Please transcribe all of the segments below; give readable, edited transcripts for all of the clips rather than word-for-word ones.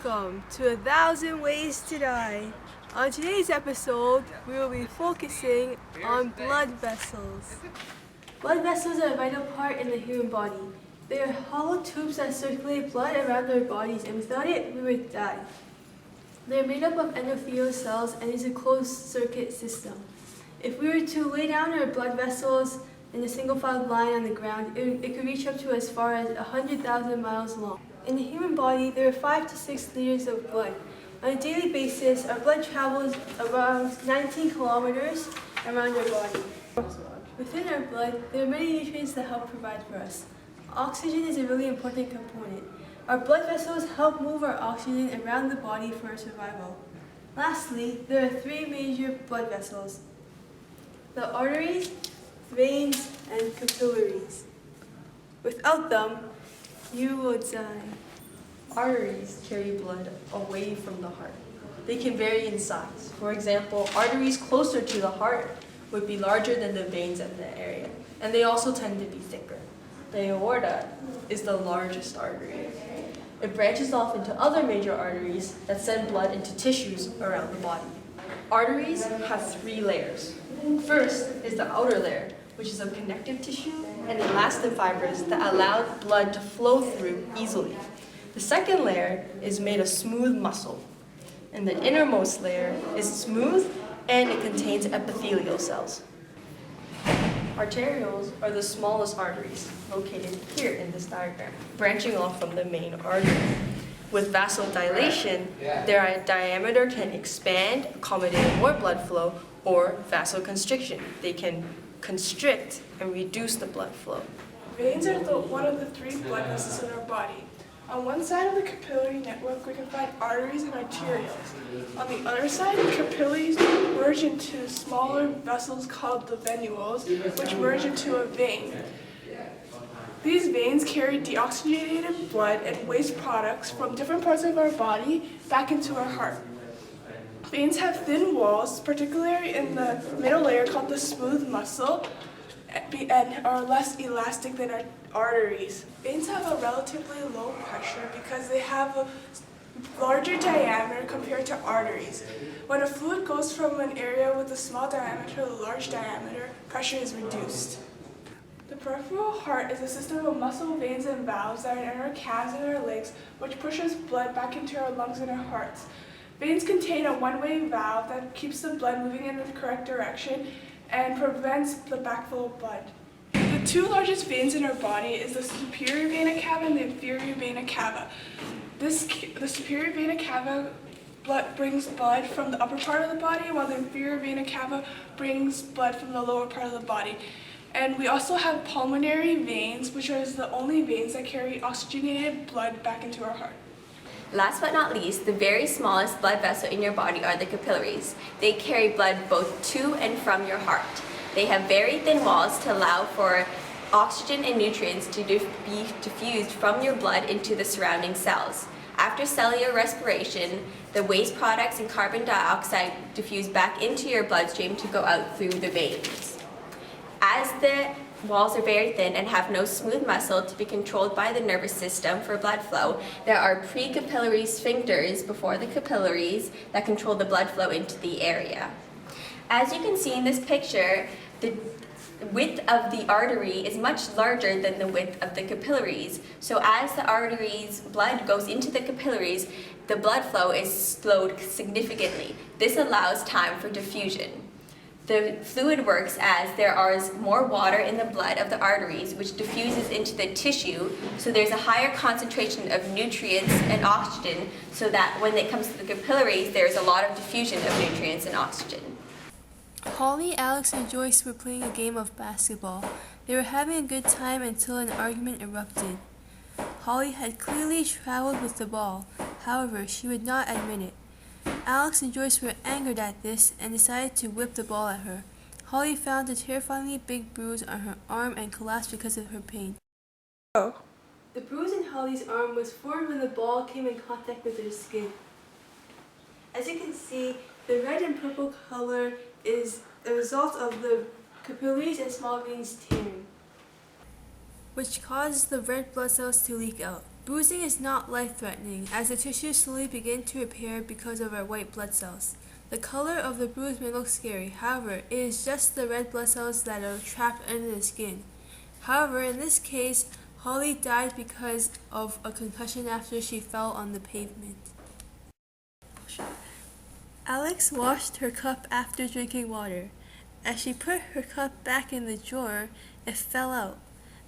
Welcome to 1,000 Ways to Die. On today's episode, we will be focusing on blood vessels. Blood vessels are a vital part in the human body. They are hollow tubes that circulate blood around our bodies, and without it, we would die. They are made up of endothelial cells and is a closed-circuit system. If we were to lay down our blood vessels in a single-filed line on the ground, it could reach up to as far as 100,000 miles long. In the human body, there are 5 to 6 liters of blood. On a daily basis, our blood travels around 19 kilometers around our body. Within our blood, there are many nutrients that help provide for us. Oxygen is a really important component. Our blood vessels help move our oxygen around the body for our survival. Lastly, there are 3 major blood vessels: the arteries, veins, and capillaries. Without them, you will die. Arteries carry blood away from the heart. They can vary in size. For example, arteries closer to the heart would be larger than the veins in the area, and they also tend to be thicker. The aorta is the largest artery. It branches off into other major arteries that send blood into tissues around the body. Arteries have 3 layers. First is the outer layer, which is of connective tissue and elastin fibers that allow blood to flow through easily. The second layer is made of smooth muscle, and the innermost layer is smooth and it contains epithelial cells. Arterioles are the smallest arteries, located here in this diagram, branching off from the main artery. With vasodilation, their diameter can expand, accommodating more blood flow, or vasoconstriction. They can constrict and reduce the blood flow. Veins are one of the 3 blood vessels in our body. On one side of the capillary network, we can find arteries and arterioles. On the other side, the capillaries merge into smaller vessels called the venules, which merge into a vein. These veins carry deoxygenated blood and waste products from different parts of our body back into our heart. Veins have thin walls, particularly in the middle layer called the smooth muscle, and are less elastic than our arteries. Veins have a relatively low pressure because they have a larger diameter compared to arteries. When a fluid goes from an area with a small diameter to a large diameter, pressure is reduced. The peripheral heart is a system of muscle, veins, and valves that are in our calves and our legs, which pushes blood back into our lungs and our hearts. Veins contain a one-way valve that keeps the blood moving in the correct direction and prevents the backflow of blood. The 2 largest veins in our body is the superior vena cava and the inferior vena cava. The superior vena cava brings blood from the upper part of the body, while the inferior vena cava brings blood from the lower part of the body. And we also have pulmonary veins, which are the only veins that carry oxygenated blood back into our heart. Last but not least, the very smallest blood vessel in your body are the capillaries. They carry blood both to and from your heart. They have very thin walls to allow for oxygen and nutrients to be diffused from your blood into the surrounding cells. After cellular respiration, the waste products and carbon dioxide diffuse back into your bloodstream to go out through the veins. As the walls are very thin and have no smooth muscle to be controlled by the nervous system for blood flow, there are precapillary sphincters before the capillaries that control the blood flow into the area. As you can see in this picture, the width of the artery is much larger than the width of the capillaries. So as the arteries' blood goes into the capillaries, the blood flow is slowed significantly. This allows time for diffusion. The fluid works as there is more water in the blood of the arteries, which diffuses into the tissue, so there's a higher concentration of nutrients and oxygen, so that when it comes to the capillaries, there's a lot of diffusion of nutrients and oxygen. Holly, Alex, and Joyce were playing a game of basketball. They were having a good time until an argument erupted. Holly had clearly traveled with the ball. However, she would not admit it. Alex and Joyce were angered at this and decided to whip the ball at her. Holly found a terrifyingly big bruise on her arm and collapsed because of her pain. The bruise in Holly's arm was formed when the ball came in contact with her skin. As you can see, the red and purple color is the result of the capillaries and small veins tearing, which causes the red blood cells to leak out. Bruising is not life-threatening, as the tissues slowly begin to repair because of our white blood cells. The color of the bruise may look scary, however, it is just the red blood cells that are trapped under the skin. However, in this case, Holly died because of a concussion after she fell on the pavement. Alex washed her cup after drinking water. As she put her cup back in the drawer, it fell out.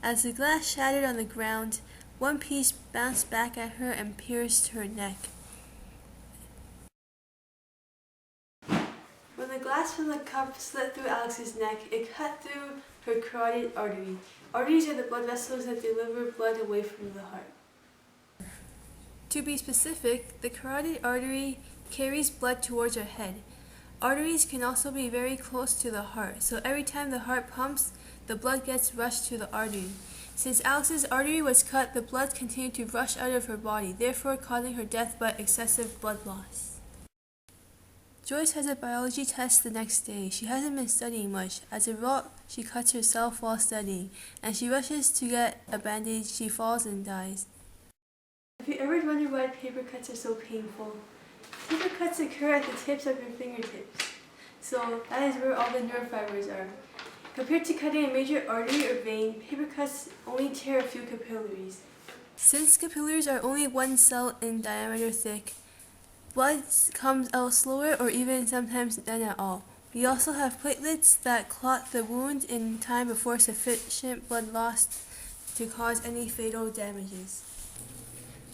As the glass shattered on the ground, one piece bounced back at her and pierced her neck. When the glass from the cup slit through Alex's neck, it cut through her carotid artery. Arteries are the blood vessels that deliver blood away from the heart. To be specific, the carotid artery carries blood towards her head. Arteries can also be very close to the heart, so every time the heart pumps, the blood gets rushed to the artery. Since Alex's artery was cut, the blood continued to rush out of her body, therefore causing her death by excessive blood loss. Joyce has a biology test the next day. She hasn't been studying much. As a result, she cuts herself while studying, and she rushes to get a bandage. She falls and dies. Have you ever wondered why paper cuts are so painful? Paper cuts occur at the tips of your fingertips, so that is where all the nerve fibers are. Compared to cutting a major artery or vein, paper cuts only tear a few capillaries. Since capillaries are only 1 cell in diameter thick, blood comes out slower or even sometimes none at all. We also have platelets that clot the wound in time before sufficient blood lost to cause any fatal damages.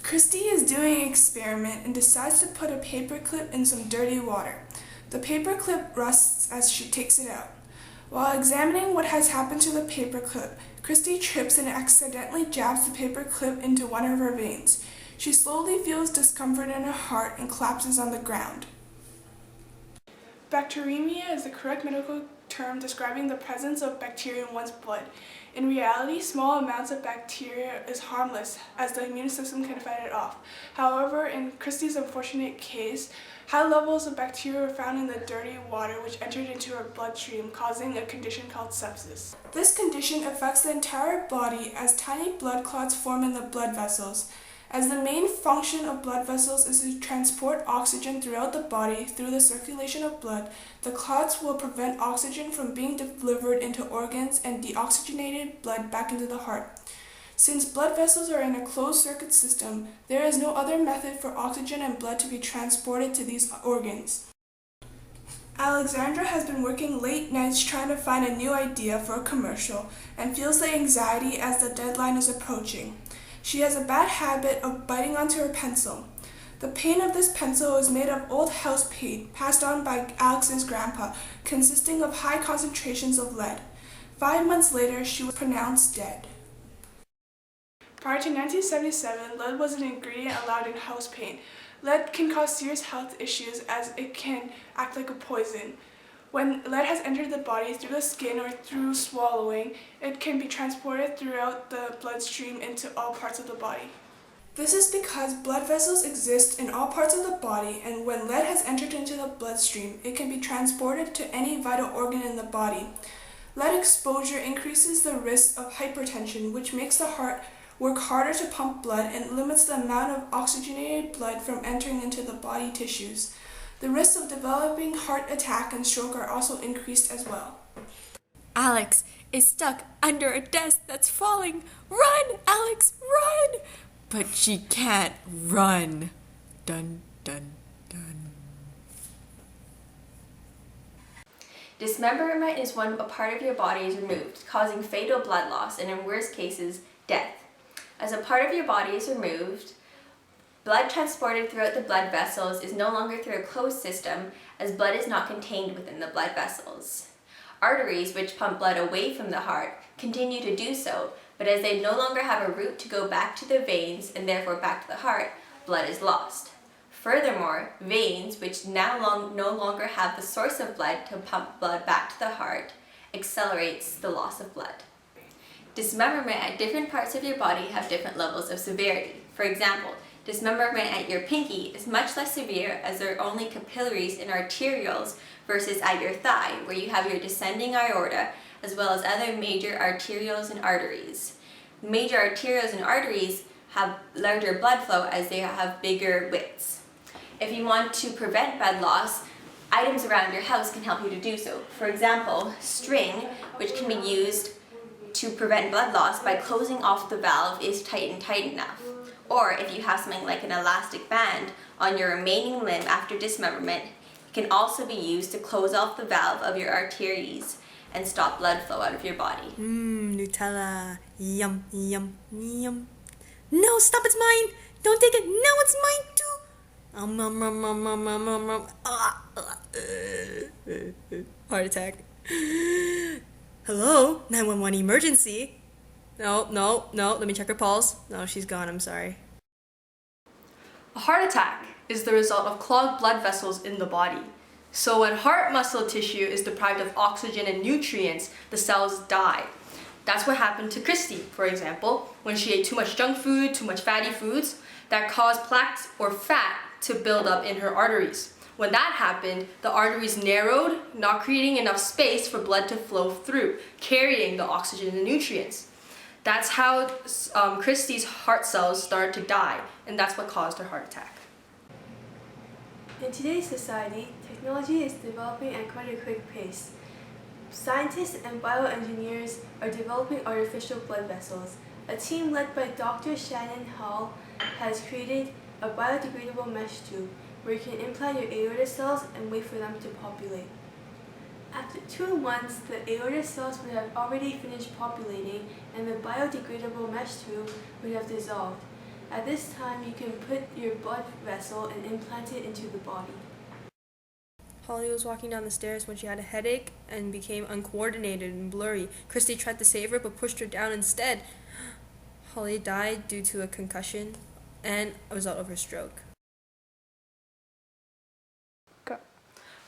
Christy is doing an experiment and decides to put a paper clip in some dirty water. The paper clip rusts as she takes it out. While examining what has happened to the paper clip, Christy trips and accidentally jabs the paper clip into one of her veins. She slowly feels discomfort in her heart and collapses on the ground. Bacteremia is the correct medical term describing the presence of bacteria in one's blood. In reality, small amounts of bacteria is harmless, as the immune system can fight it off. However, in Christy's unfortunate case, high levels of bacteria were found in the dirty water which entered into her bloodstream, causing a condition called sepsis. This condition affects the entire body as tiny blood clots form in the blood vessels. As the main function of blood vessels is to transport oxygen throughout the body through the circulation of blood, the clots will prevent oxygen from being delivered into organs and deoxygenated blood back into the heart. Since blood vessels are in a closed-circuit system, there is no other method for oxygen and blood to be transported to these organs. Alexandra has been working late nights trying to find a new idea for a commercial and feels the anxiety as the deadline is approaching. She has a bad habit of biting onto her pencil. The paint of this pencil is made of old house paint passed on by Alex's grandpa, consisting of high concentrations of lead. 5 months later, she was pronounced dead. Prior to 1977, lead was an ingredient allowed in house paint. Lead can cause serious health issues as it can act like a poison. When lead has entered the body through the skin or through swallowing, it can be transported throughout the bloodstream into all parts of the body. This is because blood vessels exist in all parts of the body, and when lead has entered into the bloodstream, it can be transported to any vital organ in the body. Lead exposure increases the risk of hypertension, which makes the heart work harder to pump blood and limits the amount of oxygenated blood from entering into the body tissues. The risks of developing heart attack and stroke are also increased as well. Alex is stuck under a desk that's falling. Run, Alex, run! But she can't run. Dun, dun, dun. Dismemberment is when a part of your body is removed, causing fatal blood loss and, in worst cases, death. As a part of your body is removed, blood transported throughout the blood vessels is no longer through a closed system, as blood is not contained within the blood vessels. Arteries, which pump blood away from the heart, continue to do so, but as they no longer have a route to go back to the veins and therefore back to the heart, blood is lost. Furthermore, veins, which now no longer have the source of blood to pump blood back to the heart, accelerates the loss of blood. Dismemberment at different parts of your body have different levels of severity. For example, dismemberment at your pinky is much less severe as there are only capillaries and arterioles versus at your thigh, where you have your descending aorta as well as other major arterioles and arteries. Major arterioles and arteries have larger blood flow as they have bigger widths. If you want to prevent blood loss, items around your house can help you to do so. For example, string, which can be used to prevent blood loss by closing off the valve is tight enough. Or if you have something like an elastic band on your remaining limb after dismemberment, it can also be used to close off the valve of your arteries and stop blood flow out of your body. Nutella. Yum, yum, yum. No, stop, it's mine! Don't take it! No, it's mine too! Heart attack. Hello? 911 emergency? No, let me check her pulse. No, she's gone, I'm sorry. A heart attack is the result of clogged blood vessels in the body. So when heart muscle tissue is deprived of oxygen and nutrients, the cells die. That's what happened to Christy, for example, when she ate too much junk food, too much fatty foods, that caused plaques or fat to build up in her arteries. When that happened, the arteries narrowed, not creating enough space for blood to flow through, carrying the oxygen and nutrients. That's how Christy's heart cells started to die, and that's what caused her heart attack. In today's society, technology is developing at quite a quick pace. Scientists and bioengineers are developing artificial blood vessels. A team led by Dr. Shannon Hall has created a biodegradable mesh tube where you can implant your aorta cells and wait for them to populate. After 2 months, the aorta cells would have already finished populating and the biodegradable mesh tube would have dissolved. At this time, you can put your blood vessel and implant it into the body. Holly was walking down the stairs when she had a headache and became uncoordinated and blurry. Christy tried to save her but pushed her down instead. Holly died due to a concussion and a result of her stroke.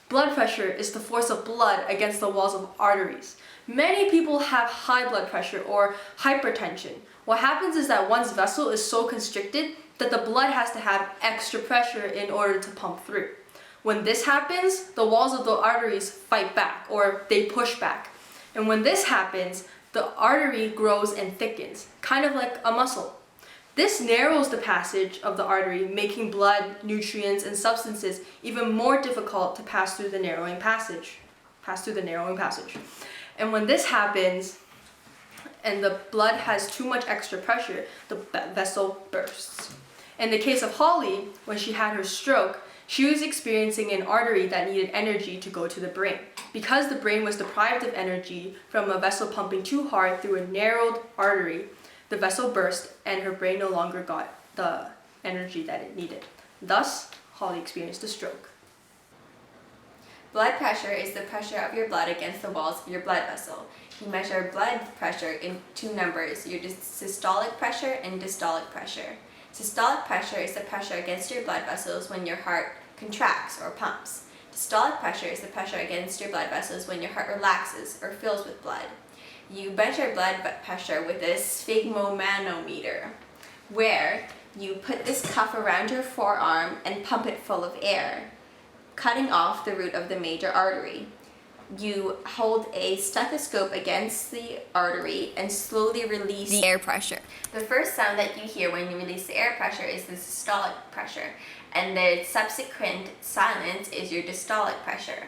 Blood pressure is the force of blood against the walls of arteries. Many people have high blood pressure or hypertension. What happens is that one's vessel is so constricted that the blood has to have extra pressure in order to pump through. When this happens, the walls of the arteries fight back or they push back. And when this happens, the artery grows and thickens, kind of like a muscle. This narrows the passage of the artery, making blood, nutrients, and substances even more difficult to pass through the narrowing passage. And when this happens, and the blood has too much extra pressure, the vessel bursts. In the case of Holly, when she had her stroke, she was experiencing an artery that needed energy to go to the brain. Because the brain was deprived of energy from a vessel pumping too hard through a narrowed artery, the vessel burst and her brain no longer got the energy that it needed. Thus, Holly experienced a stroke. Blood pressure is the pressure of your blood against the walls of your blood vessel. You measure blood pressure in 2 numbers, your systolic pressure and diastolic pressure. Systolic pressure is the pressure against your blood vessels when your heart contracts or pumps. Diastolic pressure is the pressure against your blood vessels when your heart relaxes or fills with blood. You measure blood pressure with a sphygmomanometer, where you put this cuff around your forearm and pump it full of air, cutting off the root of the major artery. You hold a stethoscope against the artery and slowly release the air pressure. The first sound that you hear when you release the air pressure is the systolic pressure, and the subsequent silence is your diastolic pressure.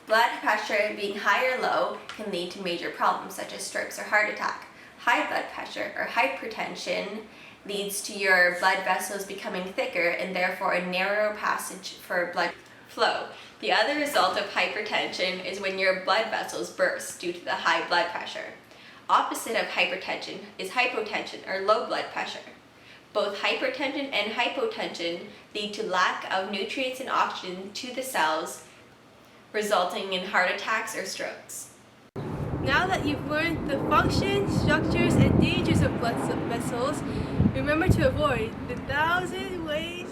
Blood pressure being high or low can lead to major problems such as strokes or heart attack. High blood pressure or hypertension leads to your blood vessels becoming thicker and therefore a narrow passage for blood flow. The other result of hypertension is when your blood vessels burst due to the high blood pressure. Opposite of hypertension is hypotension or low blood pressure. Both hypertension and hypotension lead to lack of nutrients and oxygen to the cells, resulting in heart attacks or strokes. Now that you've learned the function, structures, and dangers of blood vessels, remember to avoid the 1,000 ways